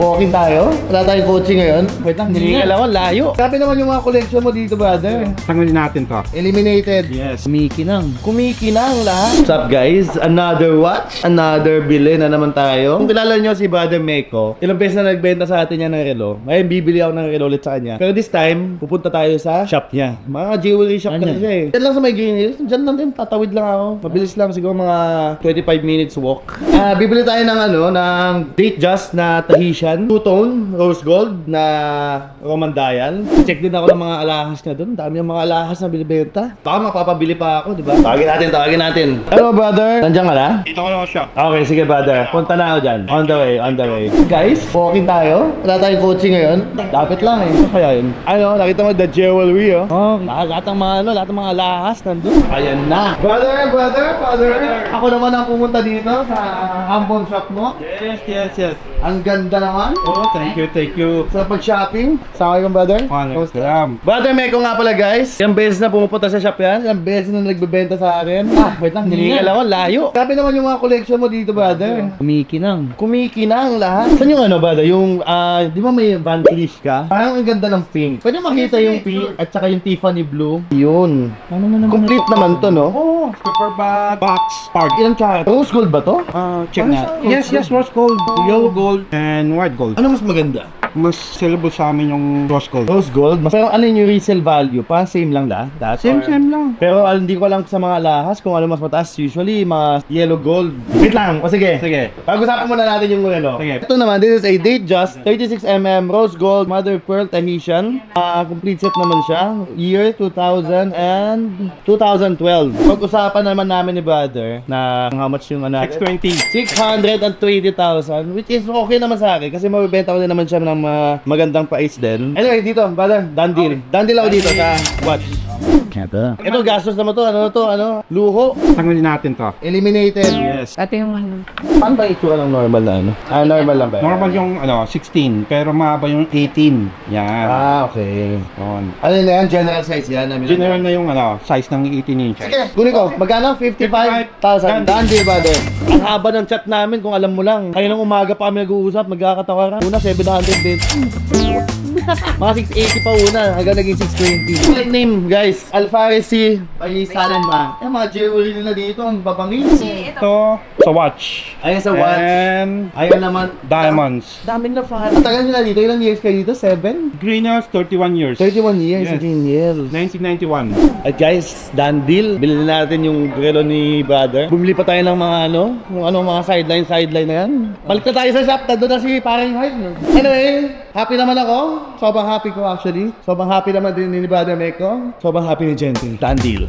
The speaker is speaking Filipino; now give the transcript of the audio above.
Walking tayo? Wala tayong coaching ngayon? Wait lang, hinihingala ko, layo. Sabi naman yung mga collection mo dito, brother. Tangunin natin to. Eliminated. Yes. Kumikinang lahat. What's up, guys? Another watch? Another bili na naman tayo. Kung kilala nyo si Brother Meko, ilang beses na nagbenta sa atin niya ng relo. Ngayon, bibili ako ng relo ulit sa kanya. Pero this time, pupunta tayo sa shop niya. Mga jewelry shop kasi siya eh. Diyan lang sa may Green Hills. Diyan lang din, tatawid lang ako. Mabilis lang, siguro mga 25 minutes walk. Bibili tayo ng ng Date Just na Tahitian, two-tone, rose gold na Roman dial. Check din ako ng mga alahas na doon. Dami yung mga alahas na binibenta. Baka mapapabili pa ako, di ba? Tawagin natin. Hello, brother. Nandiyan ka na? Dito ko lang siya. Okay, sige, brother. Punta na ako dyan. On the way. Guys, walking tayo. Wala tayong coaching ngayon. Dapat lang eh. Ano kaya yun? Nakita mo the jewelry, oh. Lahat ng mga alahas nandun. Ayan na. Brother. Ako naman ang pumunta dito sa Ambon shop mo. Yes. Ang ganda naman. Oh, thank you. Sa pag-shopping. Sama kayo, brother? Brother Meko nga pala, guys. Ilang beses na pumupunta sa shop yan. Ilang beses na nagbebenta sa akin. Wait lang, hinihingala ko, layo. Sabi naman yung mga collection mo dito, brother. Kumikinang lahat. Saan yung brother? Yung, di ba may Van Cleef ka? Parang ang ganda ng pink. Pwede makita yung pink at saka yung Tiffany blue. Yun. Complete naman to, no? Oh, super bag, box, part. Ilang karat? Rose gold ba to? Check na. Yes, rose gold, yellow gold, and white gold. Ano mas maganda? Mas sellable sa amin yung rose gold. Rose gold? Pero ano yung resale value? Parang same lang lahat? Same lang. Pero hindi ko alam sa mga lahas kung ano mas mataas. Usually, mga yellow gold. Wait lang. Sige. Pag-usapan muna natin yung ano. Sige. Ito naman, this is a Date Just 36mm rose gold mother pearl Tahitian. Complete set naman siya. Year 2000 and 2012. Pag-usapan naman namin ni brother na how much yung 620,000, which is okay naman sa akin kasi mabibenta ko din naman siya ng magandang price din. Anyway, dito, brother, done deal ako dito sa watch. Ito, gastos naman to. Luho. Tangunin natin to. Eliminated. Yes. Ate yung ano. Paano ba itsura ng normal na normal lang ba? Normal yung 16, pero mahaba yung 18. Yan. Okay. Yun. Ano na yan? General size yan? General na yung size ng 18 inch. Sige, kunin ko. Magkano? 55,000. Done deal, brother. Ang haba ng chat namin kung alam mo lang. Kaya nung umaga pa kami nag-uusap, magkakatawaran. Una, 700 mga 680 pa una, hanggang naging 620. Like name, guys. Alfaresi, Palisanan ba? Yung mga jewelry nila dito, ang babangis. Ito, sa watch. Ayan sa watch. And ayan naman. diamonds. Daming na fan. Ang tagal nila dito. Ilang years kayo dito? 7? Green Hills, 31 years. 31 years sa Yes. Green Hills. 1991. At guys, done deal. Bilhin natin yung relo ni brother. Bumili pa tayo ng mga kung ano mga sideline na yan. Balik na tayo sa shop. Nandun na si paring Hyde. Anyway, happy naman ako. Sobrang happy ko actually. Sobrang happy naman din ni brother Meko. Sobrang happy ni Gentle. Done deal.